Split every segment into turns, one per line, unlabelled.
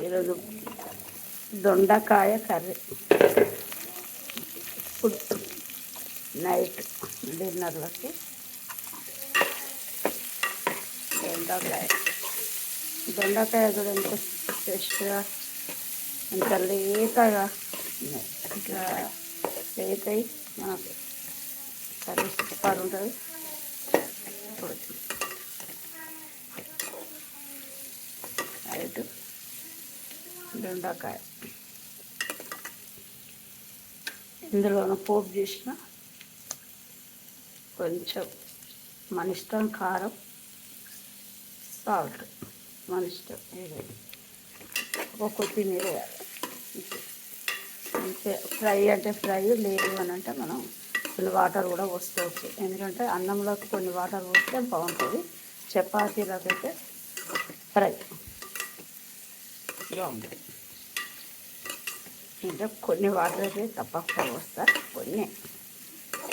ఈరోజు దొండకాయ curry food night డిన్నర్లకి దొండకాయ కూడా ఎంత ఫ్రెష్గా ఎంత లేతగా ఉన్నాయి. ఇట్లా లేతయి మనకు కర్రీ సూపర్ ఉంటుంది. నైట్ దొండకాయ ఇందులోనూ పోపు చేసిన కొంచెం మన ఇష్టం కారం, సాల్ట్ మన ఇష్టం ఏదైనా, ఒక కొత్తిమీర వేయాలి అంతే. ఫ్రై అంటే ఫ్రై, లేదు అని అంటే మనం కొన్ని వాటర్ కూడా పోసుకోవచ్చు. ఎందుకంటే అన్నంలోకి కొన్ని వాటర్ పోస్తే బాగుంటుంది. చపాతీలకు అయితే ఫ్రై బాగుంటుంది. ఇంకా కొన్ని వాటర్ అయితే తప్పకుండా వస్తా, కొన్ని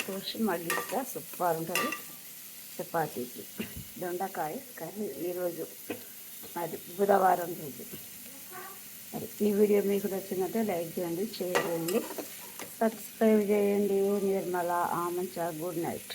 పోసి మగ్గిస్తా, సూపర్ ఉంటుంది చపాతీకి. దొండకాయ కర్రీ ఈరోజు అది బుధవారం రోజు. మరి ఈ వీడియో మీకు నచ్చినట్టే లైక్ చేయండి, షేర్ చేయండి, సబ్స్క్రైబ్ చేయండి. నిర్మల ఆమంచ. Good night.